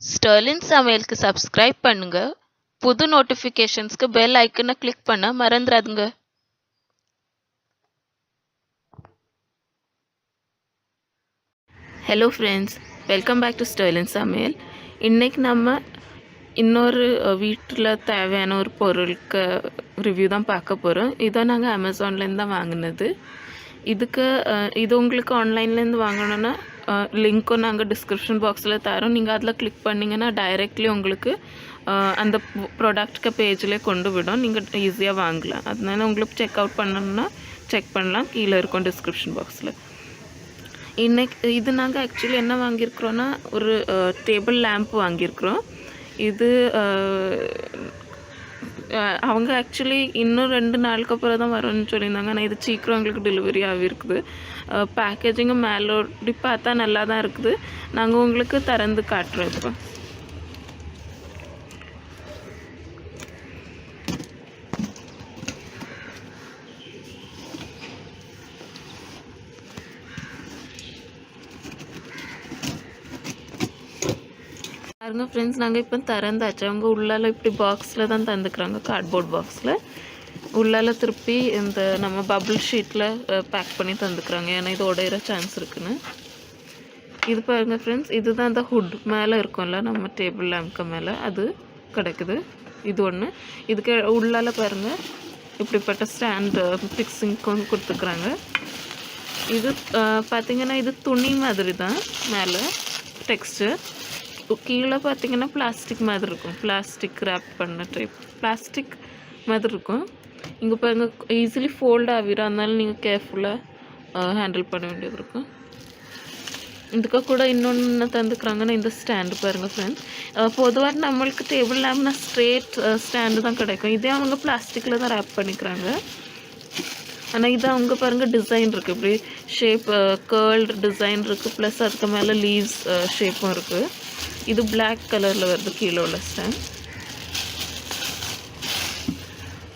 Starling சமையலுக்கு subscribe பண்ணுங்க. புது நோட்டிஃபிகேஷன்ஸ்க்கு பெல் ஐக்கனை கிளிக் பண்ண மறந்துடாதுங்க. Hello friends, welcome back to Sterlin Samayal. இன்றைக்கி நம்ம இன்னொரு வீட்டில் தேவையான ஒரு பொருளுக்கு ரிவ்யூ தான் பார்க்க போகிறோம். இதை நாங்கள் அமேசான்லேருந்து தான் வாங்கினது. இது உங்களுக்கு ஆன்லைன்லேருந்து வாங்கணுன்னா லிங்க்கும் நாங்கள் டிஸ்கிரிப்ஷன் பாக்ஸில் தரோம். நீங்கள் அதில் கிளிக் பண்ணிங்கன்னா டைரெக்ட்லி உங்களுக்கு அந்த ப்ராடக்ட்க்கு பேஜில் கொண்டு விடும். நீங்கள் ஈஸியாக வாங்கலாம். அதனால உங்களுக்கு செக் அவுட் பண்ணணுன்னா செக் பண்ணலாம். கீழே இருக்கும் டிஸ்கிரிப்ஷன் பாக்ஸில். இது நாங்கள் ஆக்சுவலி என்ன வாங்கியிருக்கிறோன்னா ஒரு டேபிள் லேம்ப் வாங்கியிருக்கிறோம். இது அவங்க ஆக்சுவலி இன்னும் 2 நாளுக்கு அப்புறம் தான் வரும்னு சொல்லியிருந்தாங்க. ஆனால் இது சீக்கிரம் எங்களுக்கு டெலிவரி ஆகிருக்குது. பேக்கேஜிங்கும் மேலோடி பார்த்தா நல்லா தான் இருக்குது. நாங்கள் உங்களுக்கு திறந்து காட்டுறோம். இப்போ பாருங்க ஃப்ரெண்ட்ஸ், நாங்கள் இப்போ திறந்தாச்சு. அவங்க உள்ளால இப்படி பாக்ஸில் தான் தந்துக்கிறாங்க, கார்ட்போர்ட் பாக்ஸில். உள்ளால திருப்பி இந்த நம்ம பபுள் ஷீட்டில் பேக் பண்ணி தந்துக்கிறாங்க, ஏன்னா இது உடையிற சான்ஸ் இருக்குன்னு. இது பாருங்கள் ஃப்ரெண்ட்ஸ், இதுதான் அந்த ஹுட் மேலே இருக்கும்ல நம்ம டேபிள் லேம்ப்க்கு மேலே, அது கிடைக்குது. இது ஒன்று. இதுக்கு உள்ளால பாருங்கள் இப்படிப்பட்ட ஸ்டாண்டு ஃபிக்ஸிங்க்கும் கொடுத்துக்குறாங்க. இது பார்த்திங்கன்னா இது துணி மாதிரி தான் மேலே டெக்ஸ்டர். கீழே பார்த்தீங்கன்னா பிளாஸ்டிக் மாதிரி இருக்கும், பிளாஸ்டிக் ரேப் பண்ண டைப் பிளாஸ்டிக் மாதிரி இருக்கும். இங்கே பாருங்கள் ஈஸிலி ஃபோல்ட் ஆகிடும், அதனால நீங்கள் கேர்ஃபுல்லாக ஹேண்டில் பண்ண வேண்டியது இருக்கும். இதுக்கு கூட இன்னொன்று தந்துக்கிறாங்கன்னா இந்த ஸ்டாண்டு பாருங்கள் ஃப்ரெண்ட்ஸ். பொதுவாக நம்மளுக்கு டேபிள் லேம்ப்னா ஸ்ட்ரெயிட் ஸ்டாண்டு தான் கிடைக்கும். இதே அவங்க பிளாஸ்டிக்கில் தான் ரேப் பண்ணிக்கிறாங்க. ஆனால் இது அவங்க பாருங்கள் டிசைன் இருக்குது, இப்படி ஷேப் கேர்ல்டு டிசைன் இருக்குது. ப்ளஸ் அதுக்கு மேலே லீவ்ஸ் ஷேப்பும் இருக்குது. இது பிளாக் கலரில் வருது கீழே உள்ள ஸ்டாண்ட்.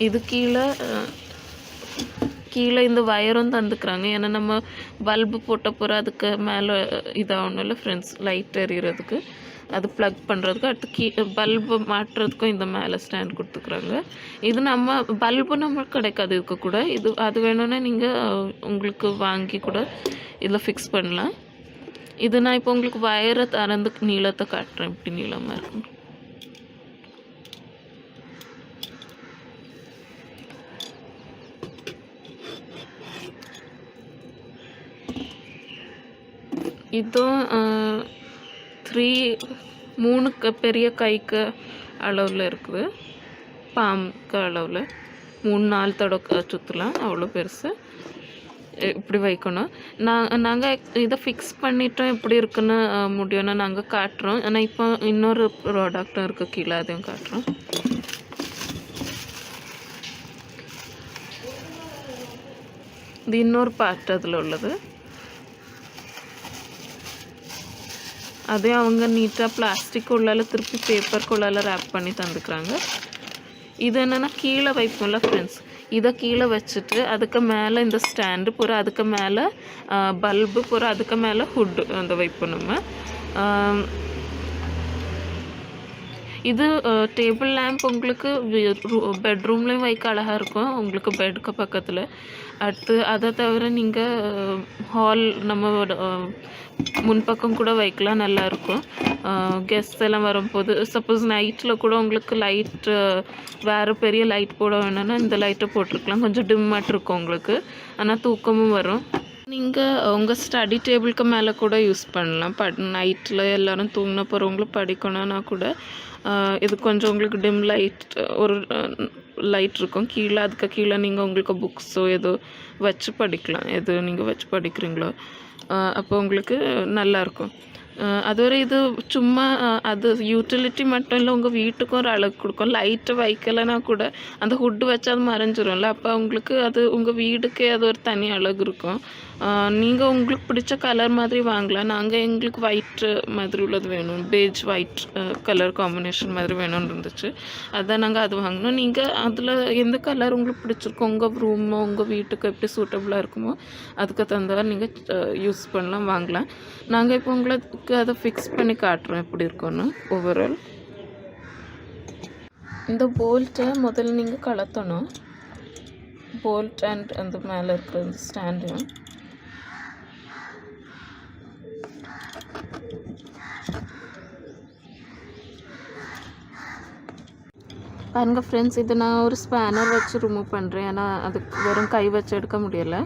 இது கீழே இந்த வயரும் தந்துக்கிறாங்க, ஏன்னா நம்ம பல்பு போட்ட போகிற அதுக்கு மேலே இதாகணும் இல்லை ஃப்ரெண்ட்ஸ், லைட் எறிகிறதுக்கு, அது ப்ளக் பண்ணுறதுக்கு. அடுத்து பல்பு மாட்டுறதுக்கும் இந்த மேலே ஸ்டாண்ட் கொடுத்துக்குறாங்க. இது நம்ம பல்பு நம்மளுக்கு கிடைக்காது இதுக்கு கூட. அது வேணும்னா நீங்கள் உங்களுக்கு வாங்கி கூட இதில் ஃபிக்ஸ் பண்ணலாம். இது நான் இப்போ உங்களுக்கு வயரை திறந்து நீளத்தை காட்டுறேன், இப்படி நீளமாக இருக்கும். இதுவும் 3 பெரிய கைக்கு அளவில் இருக்குது, பாம்புக்கு அளவில் 3-4 தடவை சுற்றலாம், அவ்வளோ பெருசு. இப்படி வைக்கணும். நாங்கள் இதை ஃபிக்ஸ் பண்ணிட்டோம். எப்படி இருக்குன்னு முடியும்னா நாங்கள் காட்டுறோம். ஆனால் இப்போ இன்னொரு ப்ராடக்டும் இருக்குது கீழே, அதையும் காட்டுறோம். இது இன்னொரு பார்ட் அதில் உள்ளது. அதே அவங்க நீட்டாக பிளாஸ்டிக் உள்ளால திருப்பி பேப்பருக்கு உள்ளால ரேப் பண்ணி தந்துக்கிறாங்க. இது என்னென்னா கீழே வைப்போம்ல ஃப்ரெண்ட்ஸ், இதை கீழே வச்சுட்டு அதுக்கு மேலே இந்த ஸ்டாண்டு பூரா, அதுக்கு மேலே பல்பு பூரா, அதுக்கு மேலே ஹுட்டு அந்த வைப்போம் நம்ம. இது டேபிள் லேம்ப் உங்களுக்கு பெட்ரூம்லேயும் வைக்க அழகாக இருக்கும், உங்களுக்கு பெட்டுக்கு பக்கத்தில். அடுத்து அதை தவிர நீங்கள் ஹால் நம்ம முன்பக்கம் கூட வைக்கலாம், நல்லாயிருக்கும். கெஸ்ட் எல்லாம் வரும்போது சப்போஸ் நைட்டில் கூட உங்களுக்கு லைட்டு வேறு பெரிய லைட் போட வேணும்னா இந்த லைட்டை போட்டிருக்கலாம். கொஞ்சம் டிம்மாட்டு இருக்கும் உங்களுக்கு, ஆனால் தூக்கமும் வரும். நீங்கள் உங்கள் ஸ்டடி டேபிளுக்கு மேலே கூட யூஸ் பண்ணலாம். நைட்டில் எல்லோரும் தூங்கின போகிறவங்களும் படிக்கணும்னா கூட இது கொஞ்சம் உங்களுக்கு டிம் லைட், ஒரு லைட் இருக்கும் கீழே. அதுக்கு கீழே நீங்கள் உங்களுக்கு புக்ஸோ ஏதோ வச்சு படிக்கலாம், எது நீங்கள் வச்சு படிக்கிறீங்களோ. அப்போ உங்களுக்கு நல்லாயிருக்கும். அதுவரை இது சும்மா அது யூட்டிலிட்டி மட்டும் இல்லை, உங்கள் வீட்டுக்கும் ஒரு அழகு கொடுக்கும். லைட்டு வைக்கலைன்னா கூட அந்த ஹுட்டு வச்சு அது மறைஞ்சிரும்ல, அப்போ உங்களுக்கு அது உங்கள் வீடுக்கே அது ஒரு தனி அழகு இருக்கும். நீங்கள் உங்களுக்கு பிடிச்ச கலர் மாதிரி வாங்கலாம். நாங்கள் எங்களுக்கு ஒயிட் மாதிரி உள்ளது வேணும், பேஜ் ஒயிட் கலர் காம்பினேஷன் மாதிரி வேணும்னு இருந்துச்சு. அதான் நாங்கள் அது வாங்கினோம். நீங்கள் அதில் எந்த கலர் உங்களுக்கு பிடிச்சிருக்கோ, உங்கள் ரூமோ உங்கள் வீட்டுக்கு எப்படி சூட்டபுளாக இருக்குமோ அதுக்கு தகுந்த நீங்கள் யூஸ் பண்ணலாம், வாங்கலாம். நாங்கள் இப்போ உங்களுக்கு அதை ஃபிக்ஸ் பண்ணி காட்டுறோம் எப்படி இருக்குன்னு ஓவரால். இந்த போல்ட்டை முதல்ல நீங்கள் கலத்தணும். போல்ட் அண்ட் அந்த மேலே இருக்கிற அந்த ஸ்டாண்டையும் பாருங்கள் ஃப்ரெண்ட்ஸ், இது நான் ஒரு ஸ்பேனர் வச்சு ரிமூவ் பண்ணுறேன். ஏன்னா அதுக்கு வெறும் கை வச்சு எடுக்க முடியலை.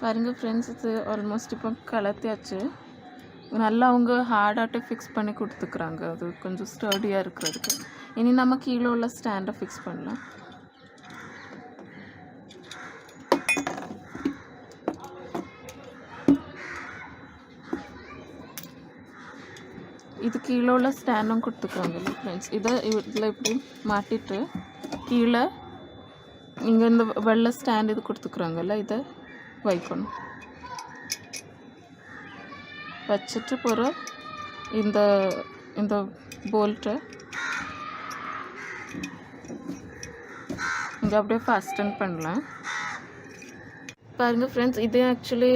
பாருங்கள் ஃப்ரெண்ட்ஸ், இது ஆல்மோஸ்ட் இப்போ கலத்தியாச்சு. நல்லா அவங்க ஹார்டாகட்டே ஃபிக்ஸ் பண்ணி கொடுத்துக்குறாங்க. அது கொஞ்சம் ஸ்டர்டியாக இருக்கிறதுக்கு. இனி நம்ம கீழே உள்ள ஸ்டாண்டை ஃபிக்ஸ் பண்ணலாம். இது கீழே உள்ள ஸ்டாண்டும் கொடுத்துக்குறாங்கல்ல ஃப்ரெண்ட்ஸ். இதில் இப்படி மாட்டிட்டு கீழே நீங்கள் இந்த வெள்ளை ஸ்டாண்ட் இது கொடுத்துக்குறாங்கல்ல, இதை வைக்கணும். வச்சுட்டு போகிற இந்த இந்த போல்ட்டை இங்கே அப்படியே ஃபாஸ்டன் பண்ணலாம். பாருங்கள் ஃப்ரெண்ட்ஸ், இது ஆக்சுவலி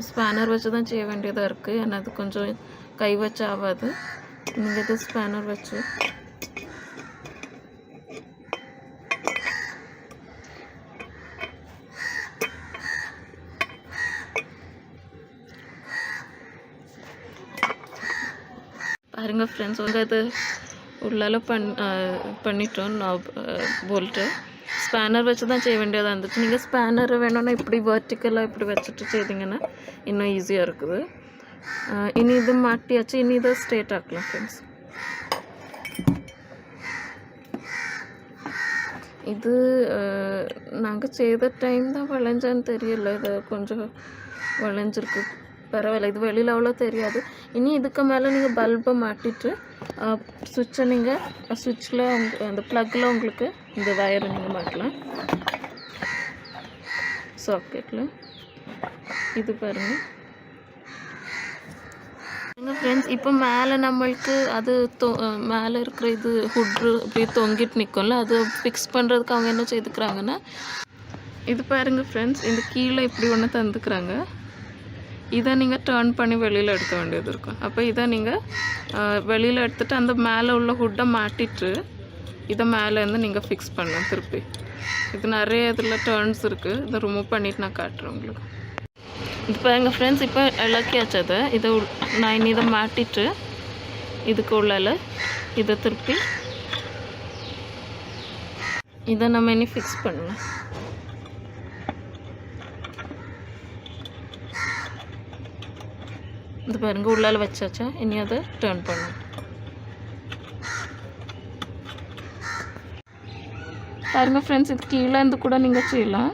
ஸ்பேனர் வச்சு தான் செய்ய வேண்டியதாக இருக்குது. ஏன்னா அது கொஞ்சம் கை வச்சு ஆகாது. நீங்கள் இது ஸ்பேனர் வச்சு பாருங்கள் ஃப்ரெண்ட்ஸ், வந்து அது உள்ளால பண்ணிட்டோம். நான் போல்ட்டு ஸ்பேனர் வச்சு தான் செய்ய வேண்டியதாக இருந்துச்சு. நீங்கள் ஸ்பேனர் வேணும்னா இப்படி வெர்டிக்கலாக இப்படி வச்சுட்டு செய்திங்கன்னா இன்னும் ஈஸியாக இருக்குது. இனி இது மாட்டியாச்சு. இனி இதை ஸ்ட்ரெயிட் ஆக்கலாம் ஃப்ரெண்ட்ஸ். இது நாங்கள் செய்த டைம் தான் வளைஞ்சான்னு தெரியல. இது கொஞ்சம் வளைஞ்சிருக்கு, பரவாயில்ல. இது வெளியில் அவ்வளோ தெரியாது. இனி இதுக்கு மேலே நீங்கள் பல்பை மாட்டிட்டு சுவிட்சை நீங்கள் சுவிட்சில் அந்த ப்ளக்கில் உங்களுக்கு இந்த வயரை நீங்கள் மாட்டலாம் சாக்கெட்டில். இது பாருங்கள் ஃப்ரெண்ட்ஸ், இப்போ மேலே நம்மளுக்கு அது மேலே இருக்கிற இது ஹுட்ரு இப்படி தொங்கிட்டு நிற்கும்ல, அது ஃபிக்ஸ் பண்ணுறதுக்கு அவங்க என்ன செய்துக்கிறாங்கன்னா, இது பாருங்கள் ஃப்ரெண்ட்ஸ், இந்த கீழே இப்படி ஒன்று தந்துக்கிறாங்க. இதை நீங்கள் டர்ன் பண்ணி வெளியில் எடுக்க வேண்டியது இருக்கும். அப்போ இதை நீங்கள் வெளியில் எடுத்துகிட்டு அந்த மேலே உள்ள ஹுட்டை மாட்டிட்டு இதை மேலேருந்து நீங்கள் ஃபிக்ஸ் பண்ணலாம் திருப்பி. இது நிறைய இதில் டர்ன்ஸ் இருக்குது. இதை ரிமூவ் பண்ணிவிட்டு நான் காட்டுறேன் உங்களுக்கு. இப்போ எங்கள் ஃப்ரெண்ட்ஸ் இப்போ இலக்கியாச்சு. இதை நான் இனி இதை மாட்டிட்டு இதுக்கு உள்ளால இதை திருப்பி இதை நம்ம இனி ஃபிக்ஸ் பண்ணலாம். இது பாருங்கள், உள்ளால வச்சாச்சா. இனி அதை டர்ன் பண்ணணும். பாருங்கள் ஃப்ரெண்ட்ஸ், இது கீழே இருந்து கூட நீங்கள் செய்யலாம்.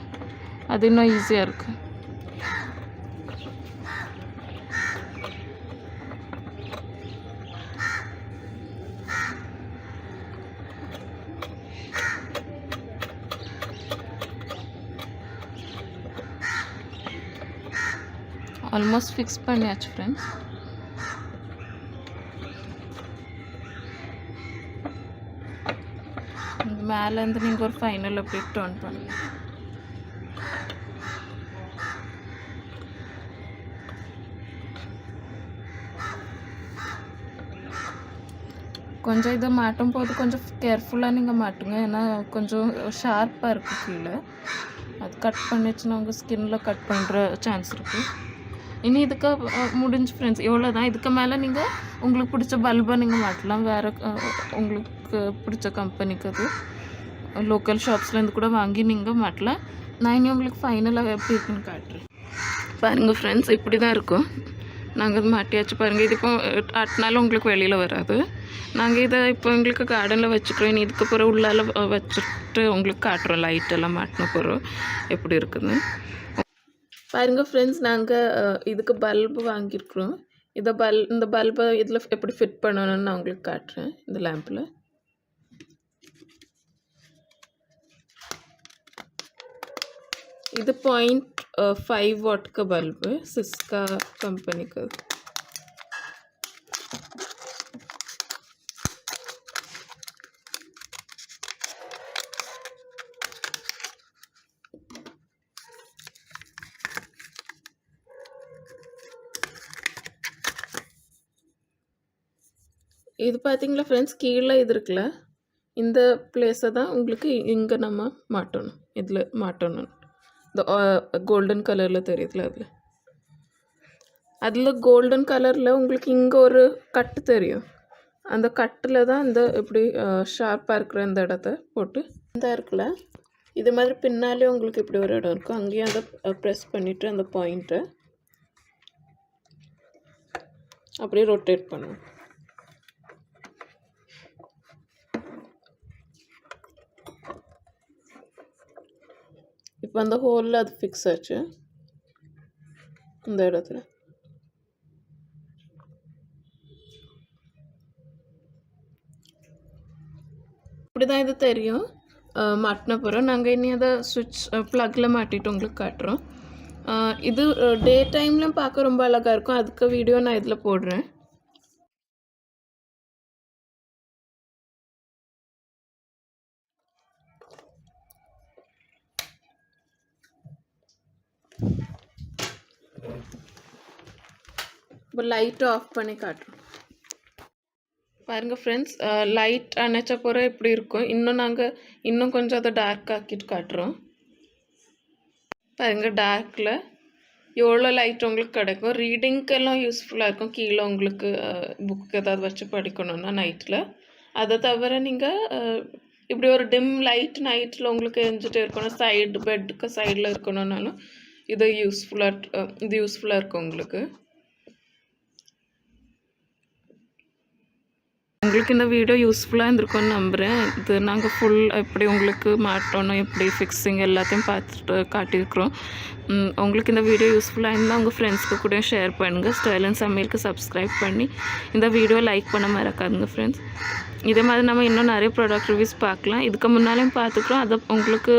அது இன்னும் ஈஸியாக இருக்குது. ஆல்மோஸ்ட் ஃபிக்ஸ் பண்ணியாச்சு ஃப்ரெண்ட்ஸ். மேலேருந்து நீங்கள் ஒரு ஃபைனல் அப்படி டர்ன் பண்ணுங்க. கொஞ்சம் இதை மாட்டும் போது கொஞ்சம் கேர்ஃபுல்லாக நீங்கள் மாட்டுங்க. ஏன்னா கொஞ்சம் ஷார்ப்பாக இருக்குது கீழே. அது கட் பண்ணிச்சுன்னா உங்கள் ஸ்கின்னில் கட் பண்ணுற சான்ஸ் இருக்குது. இனி இதுக்கு முடிஞ்சு ஃப்ரெண்ட்ஸ், எவ்வளோ தான். இதுக்கு மேலே நீங்கள் உங்களுக்கு பிடிச்ச பல்பை நீங்கள் மாட்டலாம். வேறு உங்களுக்கு பிடிச்ச கம்பெனிக்கு அது லோக்கல் ஷாப்ஸ்லேருந்து கூட வாங்கி நீங்கள் மாட்டலாம். நான் இனி உங்களுக்கு ஃபைனலாக எப்படி இருக்குன்னு காட்டுறேன். பாருங்கள் ஃப்ரெண்ட்ஸ், இப்படி தான் இருக்கும். நாங்கள் இது மாட்டியாச்சு பாருங்கள். இது இப்போ ஆட்டினாலும் உங்களுக்கு வெளியில் வராது. நாங்கள் இதை இப்போ எங்களுக்கு கார்டனில் வச்சுக்கிறோம். இனி இதுக்கு பிறகு உள்ளால வச்சுட்டு உங்களுக்கு காட்டுறோம் லைட்டெல்லாம் மாட்டின பிறகு எப்படி இருக்குதுன்னு. பாருங்கள் ஃப்ரெண்ட்ஸ், நாங்கள் இதுக்கு பல்பு வாங்கியிருக்கிறோம். இந்த பல்பை இதில் எப்படி ஃபிட் பண்ணணும்னு நான் உங்களுக்கு காட்டுறேன். இந்த லேம்பில் இது 0.5 वाट का बल्ब है, सिस्का कंपनी का. இது பார்த்தீங்களா ஃப்ரெண்ட்ஸ், கீழே இது இருக்குல்ல, இந்த பிளேஸை தான் உங்களுக்கு இங்கே நம்ம மாட்டணும். இதில் மாட்டணும். இந்த கோல்டன் கலரில் தெரியுதுல, அதில் கோல்டன் கலரில் உங்களுக்கு இங்கே ஒரு கட்டு தெரியும். அந்த கட்டில் தான் இந்த இப்படி ஷார்ப்பாக இருக்கிற இந்த இடத்த போட்டு இந்த இருக்குல்ல, இது மாதிரி பின்னாலே உங்களுக்கு இப்படி ஒரு இடம் இருக்கும். அங்கேயும் அதை ப்ரெஸ் பண்ணிவிட்டு அந்த பாயிண்ட்டை அப்படியே ரொட்டேட் பண்ணுவோம். இப்போ அந்த ஹோலில் அது ஃபிக்ஸ் ஆச்சு இந்த இடத்துல. இப்படி தான் இது தெரியும் மாட்டின பிறகு. நாங்கள் இனி அதை சுவிட்ச் ப்ளக்கில் மாட்டிட்டு உங்களுக்கு காட்டுறோம். இது டே டைம்லையும் பார்க்க ரொம்ப அழகாக இருக்கும். அதுக்கு வீடியோ நான் இதில் போடுறேன். இப்போ லைட்டை ஆஃப் பண்ணி காட்டுறோம். பாருங்கள் ஃப்ரெண்ட்ஸ், லைட் அணைச்ச பிறகு இப்படி இருக்கும். இன்னும் கொஞ்சம் அதை டார்க் ஆக்கிட்டு காட்டுறோம். பாருங்கள், டார்க்கில் எவ்வளோ லைட் உங்களுக்கு கிடைக்கும். ரீடிங்க்கெல்லாம் யூஸ்ஃபுல்லாக இருக்கும். கீழே உங்களுக்கு புக் ஏதாவது வச்சு படிக்கணும்னா நைட்டில். அதை தவிர நீங்கள் இப்படி ஒரு டிம் லைட் நைட்டில் உங்களுக்கு எரிஞ்சிட்டே இருக்கணும், பெட்டுக்கு சைடில் இருக்கணும்னாலும் இது யூஸ்ஃபுல்லாக இருக்கும் உங்களுக்கு. உங்களுக்கு இந்த வீடியோ யூஸ்ஃபுல்லாக இருந்திருக்கும்னு நம்புகிறேன். இது நாங்கள் ஃபுல் எப்படி உங்களுக்கு மாட்டணும், எப்படி ஃபிக்ஸிங் எல்லாத்தையும் பார்த்துட்டு காட்டியிருக்கிறோம். உங்களுக்கு இந்த வீடியோ யூஸ்ஃபுல்லாக இருந்தால் உங்கள் ஃப்ரெண்ட்ஸ்க்கு கூட ஷேர் பண்ணுங்கள். ஸ்டைலன் சமையலுக்கு சப்ஸ்கிரைப் பண்ணி இந்த வீடியோ லைக் பண்ண மறக்காதுங்க ஃப்ரெண்ட்ஸ். இதே மாதிரி நம்ம இன்னும் நிறைய ப்ராடக்ட் ரிவ்யூஸ் பார்க்கலாம். இதுக்கு முன்னாலேயும் பார்த்துக்குறோம். அதை உங்களுக்கு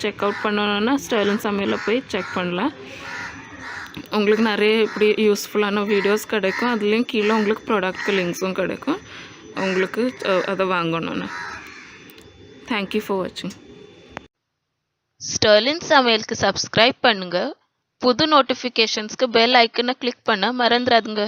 செக் அவுட் பண்ணணுன்னா ஸ்டைலன் சமையலில் போய் செக் பண்ணலாம். உங்களுக்கு நிறைய இப்படி யூஸ்ஃபுல்லான வீடியோஸ் கிடைக்கும். அதுலேயும் கீழே உங்களுக்கு ப்ராடக்ட்க்கு லிங்க்ஸும் கிடைக்கும். உங்களுக்கு அதை வாங்கணும்னா. தேங்க்யூ ஃபார் வாட்சிங். ஸ்டர்லின் சமையலுக்கு சப்ஸ்கிரைப் பண்ணுங்கள். புது நோட்டிஃபிகேஷன்ஸ்க்கு பெல் ஐக்கனை கிளிக் பண்ண மறந்துடாதுங்க.